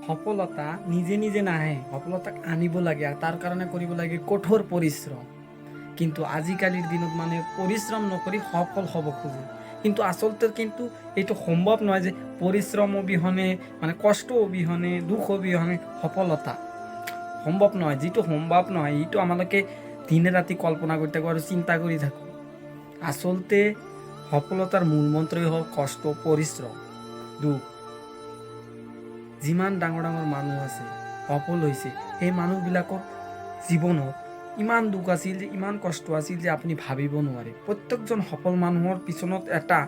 সফলতা নিজে নিজে নাহে, সফলতাক আনিব লাগে আৰু তাৰ কাৰণে কৰিব লাগে কঠোৰ পৰিশ্ৰম। কিন্তু আজিকালিৰ দিনত মানে পৰিশ্ৰম নকৰি সফল হ'ব খোজে, কিন্তু আচলতে কিন্তু এইটো সম্ভৱ নহয় যে পৰিশ্ৰম অবিহনে মানে কষ্ট অবিহনে দুখ অবিহনে সফলতা সম্ভৱ নহয়। যিটো সম্ভৱ নহয় এইটো আমালোকে দিনে ৰাতি কল্পনা কৰি থাকোঁ আৰু চিন্তা কৰি থাকোঁ। আচলতে সফলতাৰ মূল মন্ত্ৰই হ'ল কষ্ট, পৰিশ্ৰম, দুখ। যিমান ডাঙৰ ডাঙৰ মানুহ আছে সফল হৈছে, সেই মানুহবিলাকৰ জীৱনত ইমান দুখ আছিল যে, ইমান কষ্ট আছিল যে আপুনি ভাবিব নোৱাৰে। প্ৰত্যেকজন সফল মানুহৰ পিছনত এটা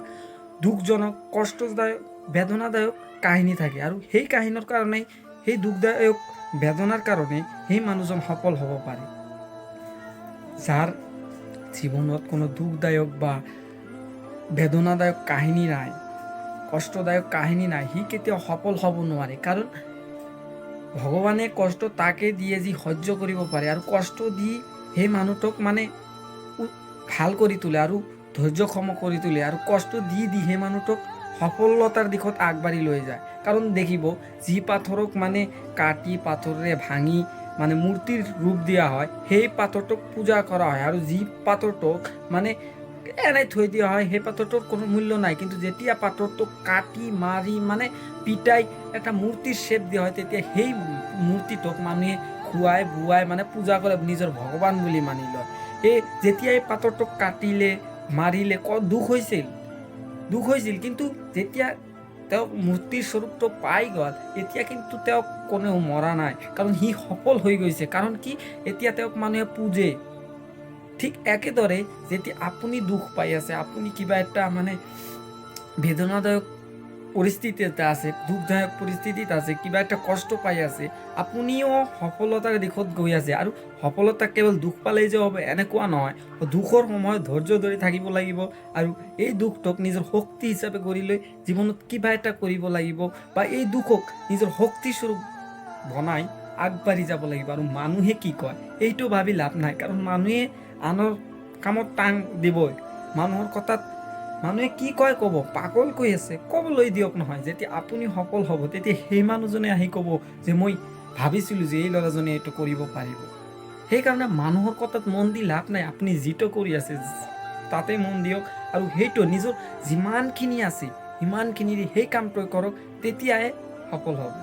দুখজনক, কষ্টদায়ক, বেদনাদায়ক কাহিনী থাকে, আৰু সেই কাহিনীৰ কাৰণেই, সেই দুখদায়ক বেদনাৰ কাৰণে সেই মানুহজন সফল হ'ব পাৰে। যাৰ জীৱনত কোনো দুখদায়ক বা বেদনাদায়ক কাহিনী নাই, কষ্টদায়ক কাহিনী নাই, সি কেতিয়াও সফল হ'ব নোৱাৰে। কাৰণ ভগৱানে কষ্ট তাকে দিয়ে যি সহ্য কৰিব পাৰে, আৰু কষ্ট দি সেই মানুহটোক মানে ভাল কৰি তোলে আৰু ধৈৰ্যক্ষম কৰি তোলে, আৰু কষ্ট দি দি সেই মানুহটোক সফলতাৰ দিশত আগবাঢ়ি লৈ যায়। কাৰণ দেখিব, যি পাথৰক মানে কাটি পাথৰেৰে ভাঙি মানে মূৰ্তিৰ ৰূপ দিয়া হয়, সেই পাথৰটোক পূজা কৰা হয়, আৰু যি পাথৰটোক মানে এনেই থৈ দিয়া হয়, সেই পাথৰটোৰ কোনো মূল্য নাই। কিন্তু যেতিয়া পাথৰটোক কাটি মাৰি মানে পিটাই এটা মূৰ্তিৰ শ্বেপ দিয়া হয়, তেতিয়া সেই মূৰ্তিটোক মানুহে খুৱাই বুৱাই মানে পূজা কৰে, নিজৰ ভগৱান বুলি মানি লয়। যেতিয়া এই পাথৰটোক কাটিলে মাৰিলে দুখ হৈছিল, কিন্তু যেতিয়া তেওঁ মূৰ্তিৰ স্বৰূপটো পাই গ'ল, এতিয়া কিন্তু তেওঁক কোনেও মৰা নাই, কাৰণ সি সফল হৈ গৈছে। কাৰণ কি, এতিয়া তেওঁক মানুহে পূজে। ঠিক একেদৰে যেতিয়া আপুনি দুখ পাই আছে, আপুনি কিবা এটা মানে বেদনাদায়ক পৰিস্থিতিত আছে, দুখদায়ক পৰিস্থিতিত আছে, কিবা এটা কষ্ট পাই আছে, আপুনিও সফলতাৰ দিশত গৈ আছে। আৰু সফলতা কেৱল দুখ পালেই যে হ'ব এনেকুৱা নহয়, দুখৰ সময়ত ধৈৰ্য ধৰি থাকিব লাগিব, আৰু এই দুখটোক নিজৰ শক্তি হিচাপে কৰি লৈ জীৱনত কিবা এটা কৰিব লাগিব, বা এই দুখক নিজৰ শক্তিস্বৰূপ বনাই আগবাঢ়ি যাব লাগিব। আৰু মানুহে কি কয় এইটো ভাবি লাভ নাই, কাৰণ মানুহে আনৰ কামত টান দিবই, মানুহৰ কথাত মানুহে কি কয় ক'ব, পাগল কৈ আছে ক'বলৈ দিয়ক নহয়। যেতিয়া আপুনি সফল হ'ব, তেতিয়া সেই মানুহজনে আহি ক'ব যে মই ভাবিছিলোঁ যে এই ল'ৰাজনে এইটো কৰিব পাৰিব। সেইকাৰণে মানুহৰ কথাত মন দি লাভ নাই, আপুনি যিটো কৰি আছে তাতে মন দিয়ক, আৰু সেইটো নিজৰ যিমানখিনি আছে সিমানখিনিৰে সেই কামটো কৰক, তেতিয়াহে সফল হ'ব।